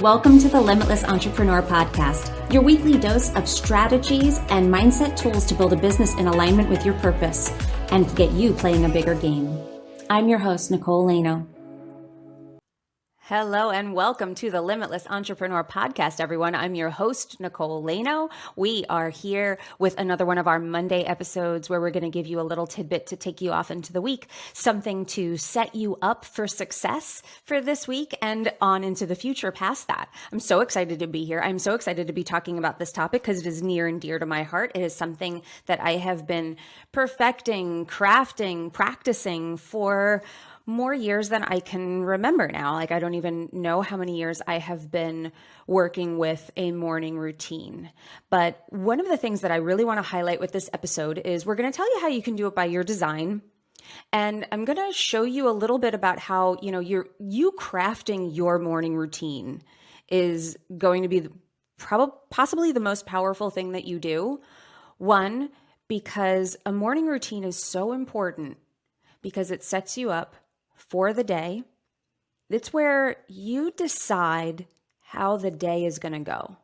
Welcome to the Limitless Entrepreneur Podcast, your weekly dose of strategies and mindset tools to build a business in alignment with your purpose and to get you playing a bigger game. I'm your host, Nicole Lano. Hello and welcome to the Limitless Entrepreneur Podcast, everyone. I'm your host, Nicole Lano. We are here with another one of our Monday episodes where we're going to give you a little tidbit to take you off into the week, something to set you up for success for this week and on into the future past that. I'm so excited to be here. I'm so excited to be talking about this topic because it is near and dear to my heart. It is something that I have been perfecting, crafting, practicing for more years than I can remember now. I don't even know how many years I have been working with a morning routine. But one of the things that I really want to highlight with this episode is we're going to tell you how you can do it by your design. And I'm going to show you a little bit about how, you crafting your morning routine is going to be possibly the most powerful thing that you do. One, because a morning routine is so important because it sets you up for the day. It's where you decide how the day is going to go.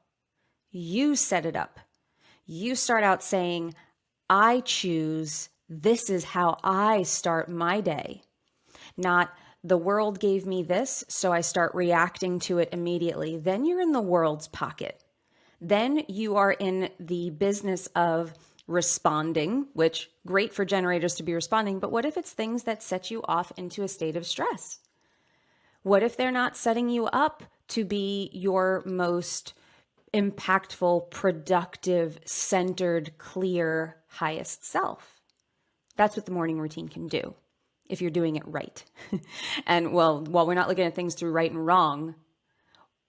You set it up. You start out saying, I choose, this is how I start my day. Not the world gave me this, so I start reacting to it immediately. Then you're in the world's pocket. Then you are in the business of responding, which great for generators to be responding, but what if it's things that set you off into a state of stress? What if they're not setting you up to be your most impactful, productive, centered, clear, highest self? That's what the morning routine can do if you're doing it right. And while we're not looking at things through right and wrong,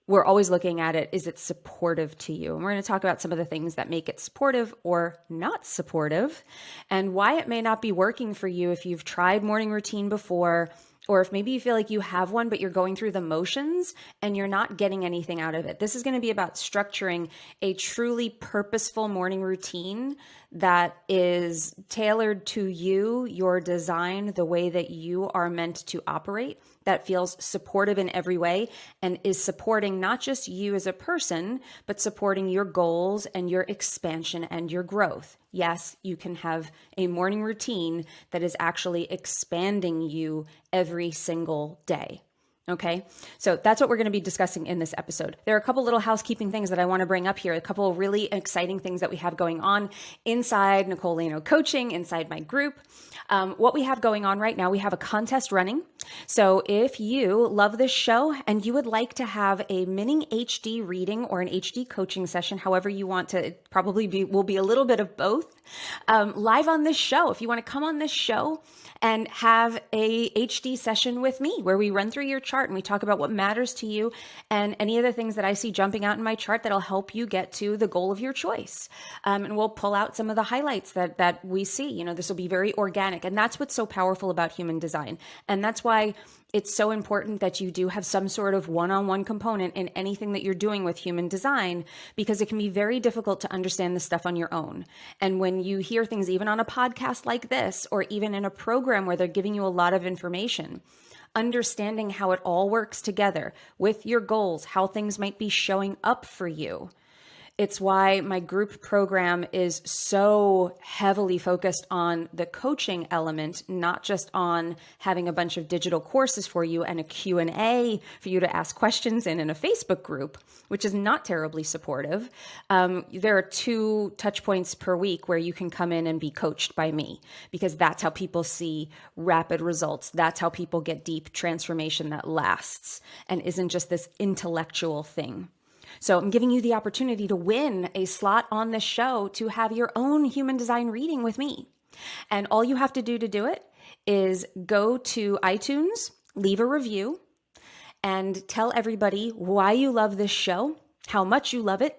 we're always looking at it, is it supportive to you? And we're going to talk about some of the things that make it supportive or not supportive and why it may not be working for you if you've tried morning routine before, or if maybe you feel like you have one, but you're going through the motions and you're not getting anything out of it. This is going to be about structuring a truly purposeful morning routine that is tailored to you, your design, the way that you are meant to operate, that feels supportive in every way and is supporting not just you as a person, but supporting your goals and your expansion and your growth. Yes, you can have a morning routine that is actually expanding you every single day. Okay, so that's what we're going to be discussing in this episode. There are a couple little housekeeping things that I want to bring up here, a couple of really exciting things that we have going on inside Nicole Lano Coaching, inside my group. What we have going on right now, we have a contest running. So if you love this show and you would like to have a mini HD reading or an HD coaching session, however you want to, it probably will be a little bit of both, live on this show. If you want to come on this show and have a HD session with me where we run through your chart and we talk about what matters to you and any of the things that I see jumping out in my chart that'll help you get to the goal of your choice. And we'll pull out some of the highlights that we see. This will be very organic. And that's what's so powerful about human design. And that's why it's so important that you do have some sort of one-on-one component in anything that you're doing with human design, because it can be very difficult to understand this stuff on your own. And when you hear things, even on a podcast like this, or even in a program where they're giving you a lot of information, understanding how it all works together with your goals, how things might be showing up for you. It's why my group program is so heavily focused on the coaching element, not just on having a bunch of digital courses for you and a Q&A for you to ask questions in a Facebook group, which is not terribly supportive. There are 2 touch points per week where you can come in and be coached by me, because that's how people see rapid results. That's how people get deep transformation that lasts and isn't just this intellectual thing. So I'm giving you the opportunity to win a slot on this show to have your own human design reading with me. And all you have to do it is go to iTunes, leave a review, and tell everybody why you love this show, how much you love it,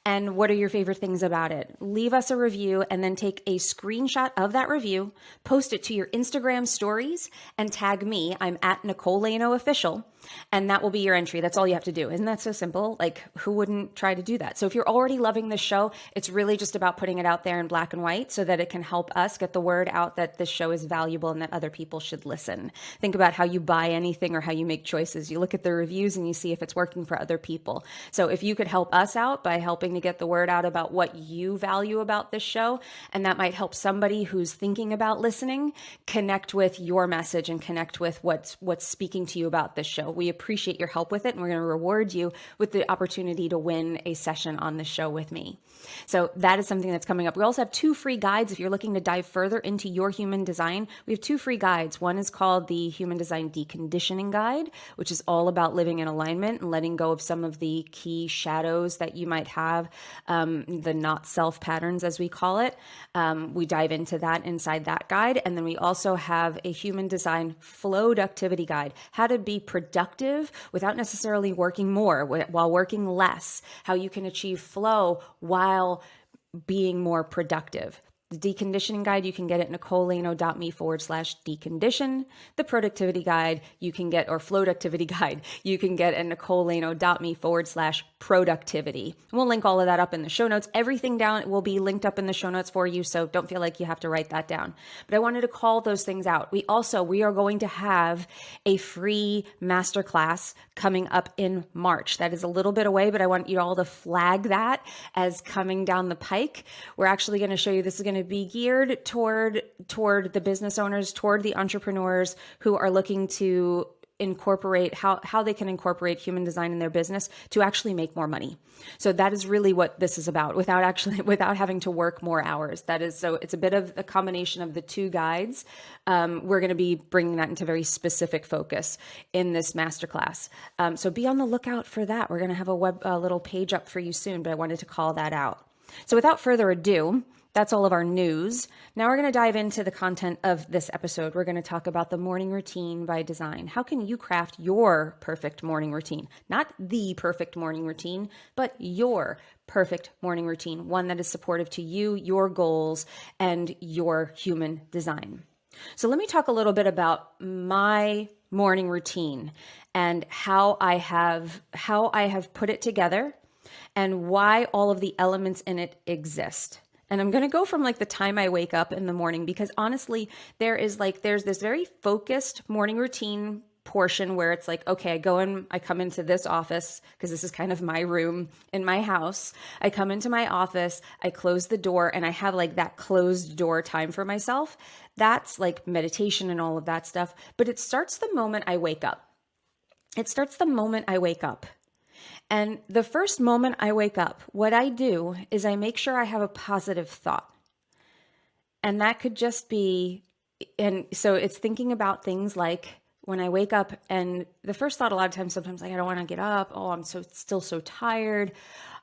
and what are your favorite things about it. Leave us a review and then take a screenshot of that review, post it to your Instagram stories, and tag me. I'm at Nicole Lano Official. And that will be your entry. That's all you have to do. Isn't that so simple? Like, who wouldn't try to do that? So if you're already loving the show, it's really just about putting it out there in black and white so that it can help us get the word out that this show is valuable and that other people should listen. Think about how you buy anything or how you make choices. You look at the reviews and you see if it's working for other people. So if you could help us out by helping to get the word out about what you value about this show, and that might help somebody who's thinking about listening connect with your message and connect with what's speaking to you about this show. We appreciate your help with it, and we're going to reward you with the opportunity to win a session on the show with me. So that is something that's coming up. We also have 2 free guides if you're looking to dive further into your human design. We have 2 free guides. One is called the Human Design Deconditioning Guide, which is all about living in alignment and letting go of some of the key shadows that you might have, the not self patterns, as we call it. We dive into that inside that guide. And then we also have a Human Design Flowductivity Guide, how to be productive without necessarily working more, while working less, how you can achieve flow while being more productive. The deconditioning guide, you can get at nicolelano.me/decondition. The productivity guide you can get, or flowductivity guide, you can get at nicolelano.me/productivity. We'll link all of that up in the show notes. Everything down will be linked up in the show notes for you, so don't feel like you have to write that down. But I wanted to call those things out. We are going to have a free masterclass coming up in March. That is a little bit away, but I want you all to flag that as coming down the pike. We're actually going to show you, this is going to be geared toward the business owners, toward the entrepreneurs who are looking to incorporate how they can incorporate human design in their business to actually make more money. So that is really what this is about, without having to work more hours. So it's a bit of a combination of the 2 guides. We're going to be bringing that into very specific focus in this masterclass. So be on the lookout for that. We're going to have a little page up for you soon, but I wanted to call that out. So without further ado, that's all of our news. Now we're going to dive into the content of this episode. We're going to talk about the morning routine by design. How can you craft your perfect morning routine? Not the perfect morning routine, but your perfect morning routine, one that is supportive to you, your goals, and your human design. So let me talk a little bit about my morning routine and how I have put it together and why all of the elements in it exist. And I'm going to go from like the time I wake up in the morning, because honestly, there's this very focused morning routine portion where it's like, okay, I come into this office because this is kind of my room in my house. I come into my office, I close the door, and I have like that closed door time for myself. That's like meditation and all of that stuff. But it starts the moment I wake up. And the first moment I wake up, what I do is I make sure I have a positive thought. And that could just be, and so it's thinking about things like when I wake up, and the first thought a lot of times, sometimes like, I don't want to get up. Oh, I'm still so tired.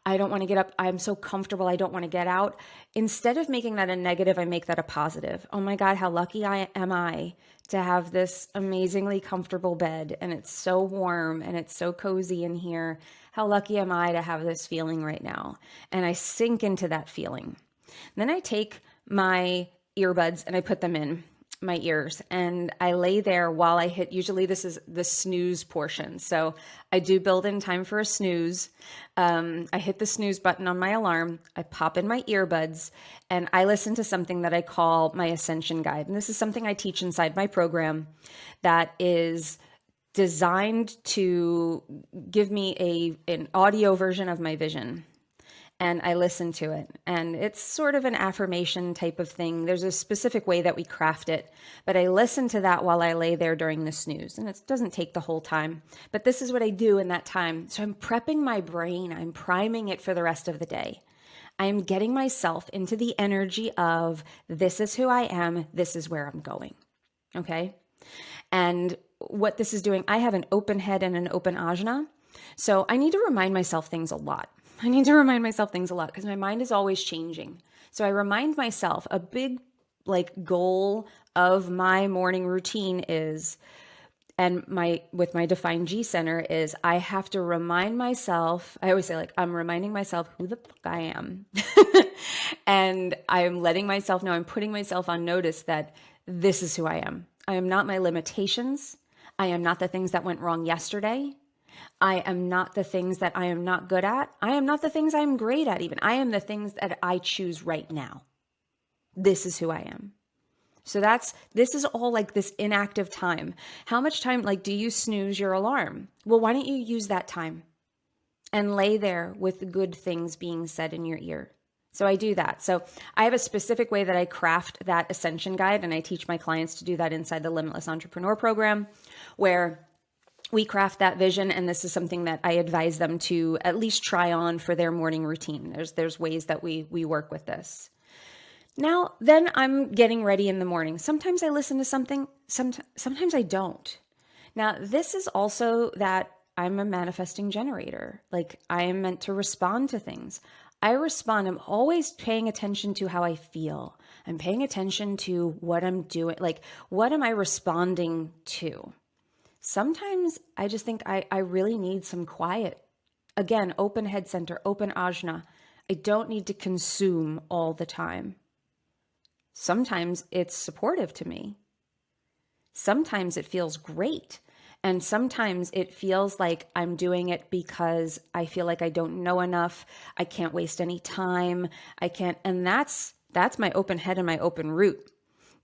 I don't want to get up. I'm so comfortable. I don't want to get out. Instead of making that a negative, I make that a positive. Oh my God, how lucky am I to have this amazingly comfortable bed, and it's so warm and it's so cozy in here. How lucky am I to have this feeling right now? And I sink into that feeling. Then I take my earbuds and I put them in my ears, and I lay there while I hit, usually this is the snooze portion. So I do build in time for a snooze. I hit the snooze button on my alarm. I pop in my earbuds and I listen to something that I call my Ascension Guide. And this is something I teach inside my program that is designed to give me an audio version of my vision. And I listen to it. And it's sort of an affirmation type of thing. There's a specific way that we craft it. But I listen to that while I lay there during the snooze. And it doesn't take the whole time. But this is what I do in that time. So I'm prepping my brain. I'm priming it for the rest of the day. I'm getting myself into the energy of, this is who I am. This is where I'm going. Okay? And what this is doing, I have an open head and an open ajna. So I need to remind myself things a lot. Because my mind is always changing. So I remind myself a big goal of my morning routine is, and with my Defined G Center is, I have to remind myself, I always say I'm reminding myself who the fuck I am. And I'm letting myself know, I'm putting myself on notice that this is who I am. I am not my limitations. I am not the things that went wrong yesterday. I am not the things that I am not good at. I am not the things I'm great at even. I am the things that I choose right now. This is who I am. So this is all like this inactive time. How much time, like, do you snooze your alarm? Well, why don't you use that time and lay there with good things being said in your ear? So I do that. So I have a specific way that I craft that ascension guide, and I teach my clients to do that inside the Limitless Entrepreneur program, where we craft that vision. And this is something that I advise them to at least try on for their morning routine. There's ways that we work with this. Now, then I'm getting ready in the morning. Sometimes I listen to something, sometimes I don't. Now, this is also that I'm a manifesting generator. Like, I am meant to respond to things. I respond. I'm always paying attention to how I feel. I'm paying attention to what I'm doing. Like, what am I responding to? Sometimes I just think I really need some quiet. Again, open head center, open ajna. I don't need to consume all the time. Sometimes it's supportive to me. Sometimes it feels great. And sometimes it feels like I'm doing it because I feel like I don't know enough. I can't waste any time. I can't. And that's my open head and my open root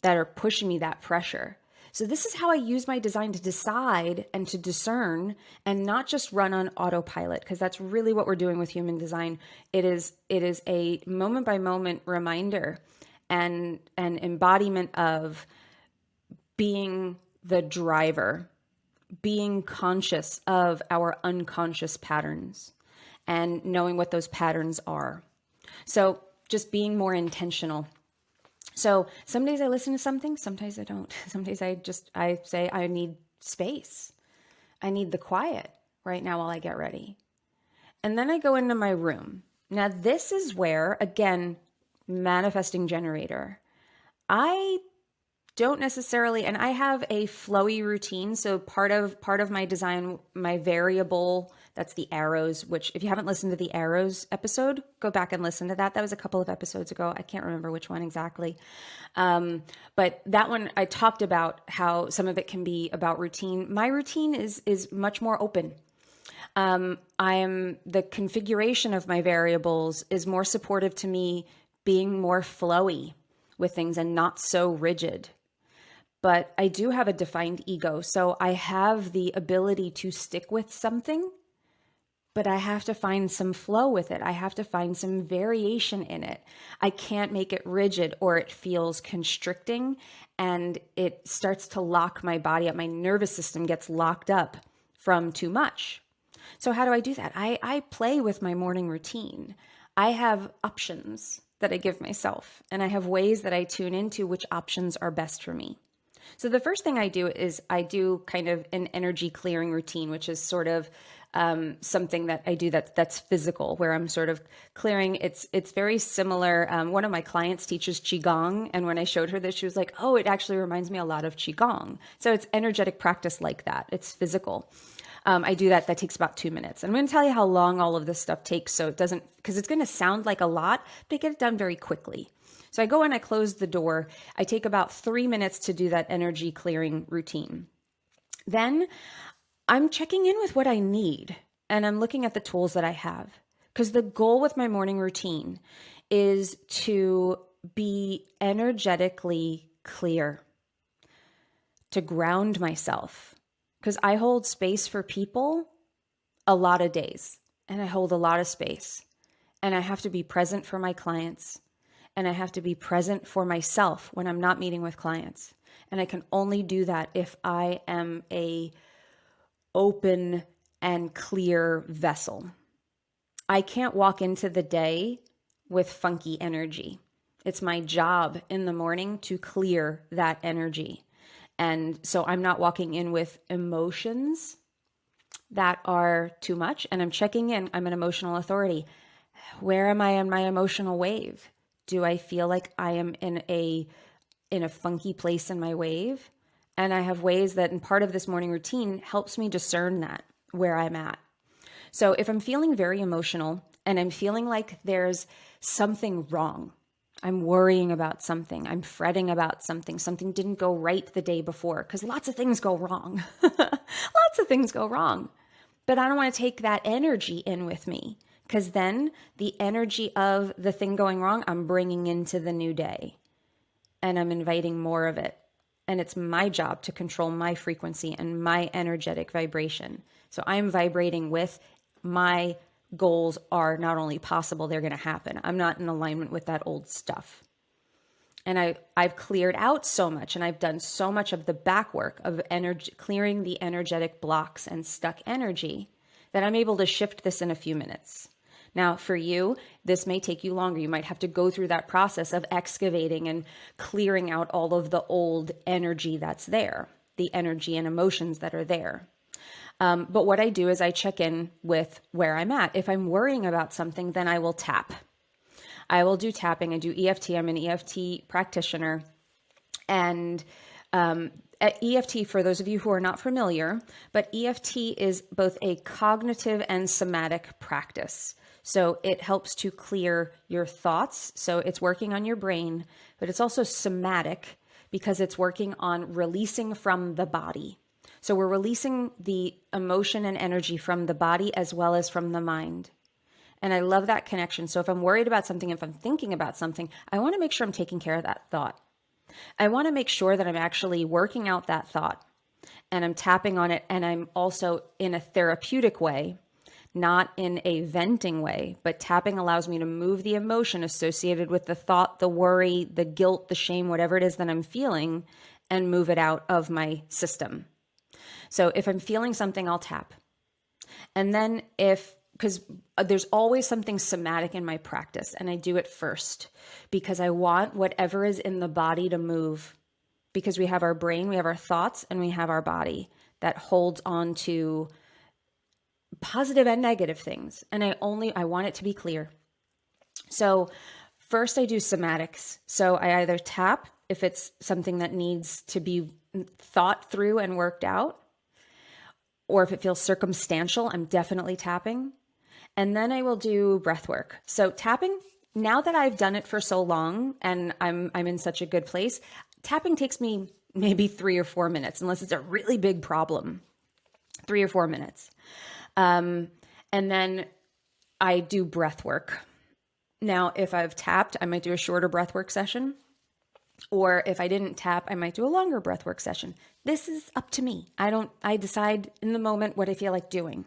that are pushing me that pressure. So this is how I use my design to decide and to discern and not just run on autopilot, because that's really what we're doing with human design. It is a moment by moment reminder and an embodiment of being the driver, being conscious of our unconscious patterns and knowing what those patterns are. So just being more intentional. So some days I listen to something, sometimes I don't. Some days I say I need space. I need the quiet right now while I get ready. And then I go into my room. Now this is where, again, manifesting generator, I don't necessarily, and I have a flowy routine. So part of my design, my variable, that's the arrows, which if you haven't listened to the arrows episode, go back and listen to that. That was a couple of episodes ago. I can't remember which one exactly. But that one, I talked about how some of it can be about routine. My routine is much more open. The configuration of my variables is more supportive to me being more flowy with things and not so rigid. But I do have a defined ego. So I have the ability to stick with something, but I have to find some flow with it. I have to find some variation in it. I can't make it rigid or it feels constricting and it starts to lock my body up. My nervous system gets locked up from too much. So how do I do that? I play with my morning routine. I have options that I give myself, and I have ways that I tune into which options are best for me. So the first thing I do is I do kind of an energy clearing routine, which is sort of something that I do that's physical, where I'm sort of clearing. It's very similar. One of my clients teaches Qigong, and when I showed her this, she was like, "Oh, it actually reminds me a lot of Qigong." So it's energetic practice like that. It's physical. I do that. That takes about 2 minutes. I'm going to tell you how long all of this stuff takes, so it doesn't, because it's going to sound like a lot, but I get it done very quickly. So I go in, I close the door. I take about 3 minutes to do that energy clearing routine. Then I'm checking in with what I need, and I'm looking at the tools that I have, because the goal with my morning routine is to be energetically clear, to ground myself, because I hold space for people a lot of days, and I hold a lot of space, and I have to be present for my clients, and I have to be present for myself when I'm not meeting with clients. And I can only do that if I am a open and clear vessel. I can't walk into the day with funky energy. It's my job in the morning to clear that energy. And so I'm not walking in with emotions that are too much. And I'm checking in. I'm an emotional authority. Where am I in my emotional wave? Do I feel like I am in a funky place in my wave? And I have ways that, and part of this morning routine helps me discern that, where I'm at. So if I'm feeling very emotional and I'm feeling like there's something wrong, I'm worrying about something. I'm fretting about something. Something didn't go right the day before because lots of things go wrong. Lots of things go wrong. But I don't want to take that energy in with me because then the energy of the thing going wrong, I'm bringing into the new day and I'm inviting more of it. And it's my job to control my frequency and my energetic vibration. So I'm vibrating with my goals are not only possible, they're going to happen. I'm not in alignment with that old stuff. And I've cleared out so much and I've done so much of the back work of energy, clearing the energetic blocks and stuck energy that I'm able to shift this in a few minutes. Now, for you, this may take you longer. You might have to go through that process of excavating and clearing out all of the old energy that's there, the energy and emotions that are there. But what I do is I check in with where I'm at. If I'm worrying about something, then I will tap. I will do tapping. I do EFT. I'm an EFT practitioner. And at EFT, for those of you who are not familiar, but EFT is both a cognitive and somatic practice. So it helps to clear your thoughts. So it's working on your brain, but it's also somatic because it's working on releasing from the body. So we're releasing the emotion and energy from the body as well as from the mind. And I love that connection. So if I'm worried about something, if I'm thinking about something, I want to make sure I'm taking care of that thought. I want to make sure that I'm actually working out that thought and I'm tapping on it. And I'm also in a therapeutic way, not in a venting way, but tapping allows me to move the emotion associated with the thought, the worry, the guilt, the shame, whatever it is that I'm feeling, and move it out of my system. So if I'm feeling something, I'll tap. And then because there's always something somatic in my practice, and I do it first because I want whatever is in the body to move, because we have our brain, we have our thoughts, and we have our body that holds on to positive and negative things. And I want it to be clear. So first I do somatics. So I either tap if it's something that needs to be thought through and worked out, or if it feels circumstantial, I'm definitely tapping. And then I will do breath work. So tapping, now that I've done it for so long and I'm in such a good place, tapping takes me maybe 3 or 4 minutes, unless it's a really big problem. 3 or 4 minutes. And then I do breath work. Now, if I've tapped, I might do a shorter breath work session. Or if I didn't tap, I might do a longer breath work session. This is up to me. I decide in the moment what I feel like doing.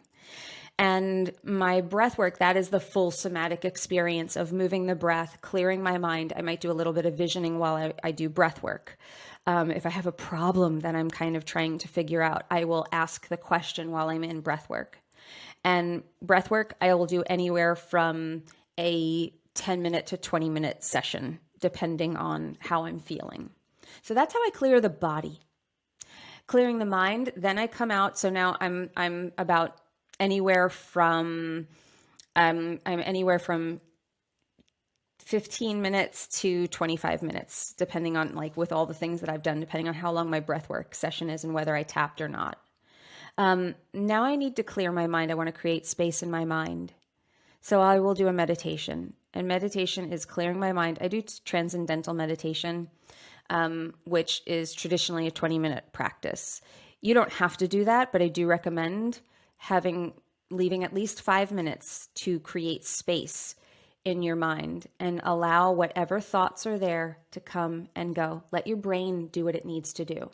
And my breath work, that is the full somatic experience of moving the breath, clearing my mind. I might do a little bit of visioning while I do breath work. If I have a problem that I'm kind of trying to figure out, I will ask the question while I'm in breath work. And breath work, I will do anywhere from a 10-minute to 20-minute session, depending on how I'm feeling. So that's how I clear the body. Clearing the mind, then I come out. So now I'm about anywhere from I'm anywhere from 15 minutes to 25 minutes, depending on, like, with all the things that I've done, depending on how long my breathwork session is and whether I tapped or not. Now I need to clear my mind. I want to create space in my mind. So I will do a meditation, and meditation is clearing my mind. I do transcendental meditation, which is traditionally a 20-minute practice. You don't have to do that, but I do recommend leaving at least 5 minutes to create space in your mind and allow whatever thoughts are there to come and go. Let your brain do what it needs to do.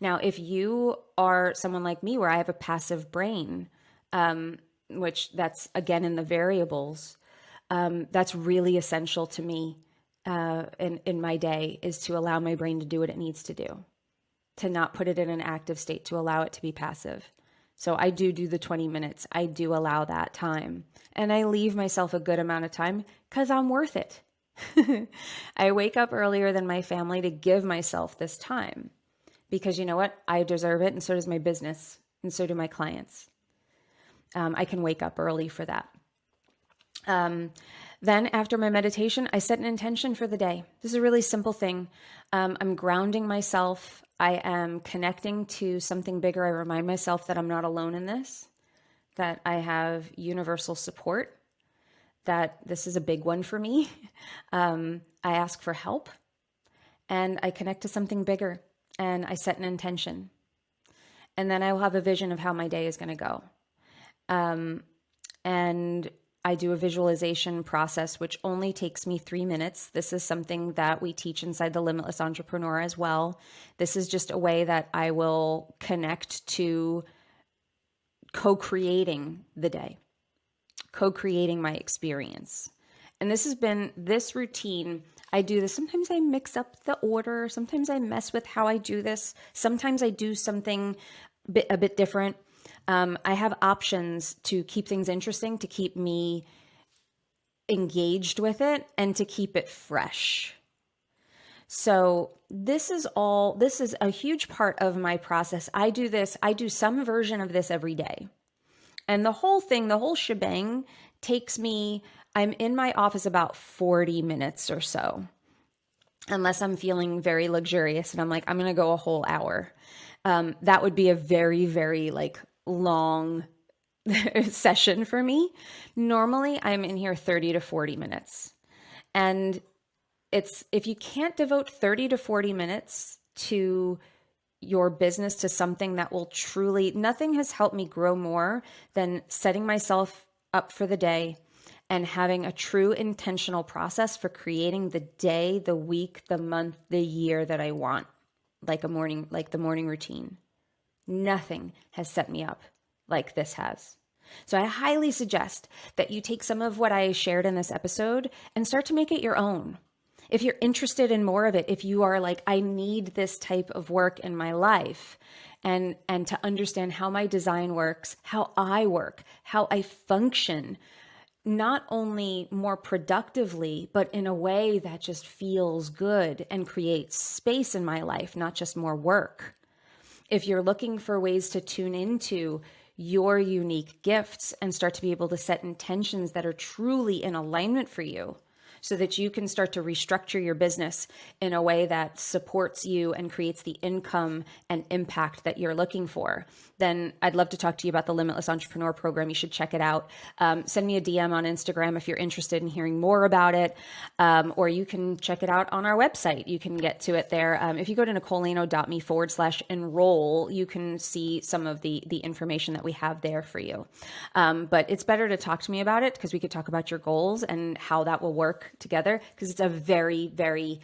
Now, if you are someone like me where I have a passive brain, which that's again in the variables, that's really essential to me in my day, is to allow my brain to do what it needs to do, to not put it in an active state, to allow it to be passive. So I do the 20 minutes. I do allow that time. And I leave myself a good amount of time because I'm worth it. I wake up earlier than my family to give myself this time because, you know what? I deserve it, and so does my business, and so do my clients. I can wake up early for that. Then after my meditation, I set an intention for the day. This is a really simple thing. I'm grounding myself. I am connecting to something bigger. I remind myself that I'm not alone in this, that I have universal support, that this is a big one for me. I ask for help, and I connect to something bigger, and I set an intention. And then I will have a vision of how my day is going to go. And I do a visualization process, which only takes me 3 minutes. This is something that we teach inside the Limitless Entrepreneur as well. This is just a way that I will connect to co-creating the day, co-creating my experience. And this routine, I do this. Sometimes I mix up the order. Sometimes I mess with how I do this. Sometimes I do something a bit different. I have options to keep things interesting, to keep me engaged with it, and to keep it fresh. So this is a huge part of my process. I do some version of this every day. And the whole shebang takes me, I'm in my office about 40 minutes or so, unless I'm feeling very luxurious and I'm like, I'm going to go a whole hour. That would be a very, very long session for me. Normally I'm in here 30 to 40 minutes. And if you can't devote 30 to 40 minutes to your business, to something that will truly, nothing has helped me grow more than setting myself up for the day and having a true intentional process for creating the day, the week, the month, the year that I want, like the morning routine. Nothing has set me up like this has. So I highly suggest that you take some of what I shared in this episode and start to make it your own. If you're interested in more of it, if you are like, I need this type of work in my life, and to understand how my design works, how I work, how I function, not only more productively, but in a way that just feels good and creates space in my life, not just more work. If you're looking for ways to tune into your unique gifts and start to be able to set intentions that are truly in alignment for you, so that you can start to restructure your business in a way that supports you and creates the income and impact that you're looking for, then I'd love to talk to you about the Limitless Entrepreneur Program. You should check it out. Send me a DM on Instagram if you're interested in hearing more about it, or you can check it out on our website. You can get to it there. If you go to nicolelano.me/enroll, you can see some of the information that we have there for you. But it's better to talk to me about it because we could talk about your goals and how that will work together, because it's a very, very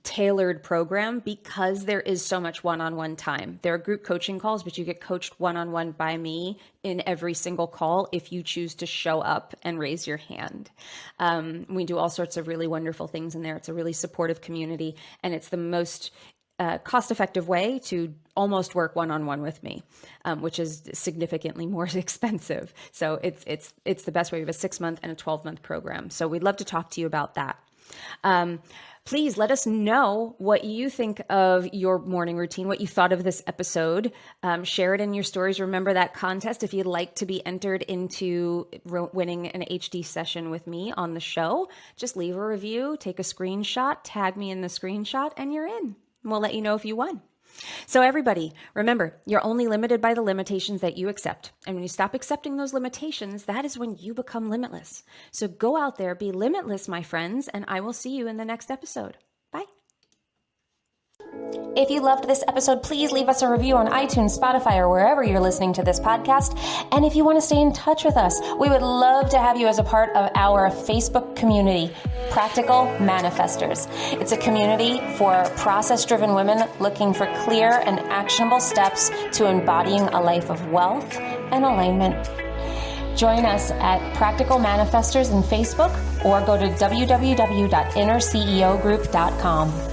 tailored program, because there is so much one-on-one time. There are group coaching calls, but you get coached one-on-one by me in every single call if you choose to show up and raise your hand. We do all sorts of really wonderful things in there. It's a really supportive community, and it's the most cost-effective way to almost work one-on-one with me, which is significantly more expensive. So it's the best way. We have a 6-month and a 12-month program. So we'd love to talk to you about that. Please let us know what you think of your morning routine, what you thought of this episode. Share it in your stories. Remember that contest. If you'd like to be entered into winning an HD session with me on the show, just leave a review, take a screenshot, tag me in the screenshot, and you're in. We'll let you know if you won. So everybody, remember, you're only limited by the limitations that you accept. And when you stop accepting those limitations, that is when you become limitless. So go out there, be limitless, my friends, and I will see you in the next episode. Bye. If you loved this episode, please leave us a review on iTunes, Spotify, or wherever you're listening to this podcast. And if you want to stay in touch with us, we would love to have you as a part of our Facebook community, Practical Manifestors. It's a community for process-driven women looking for clear and actionable steps to embodying a life of wealth and alignment. Join us at Practical Manifestors in Facebook, or go to www.innerceogroup.com.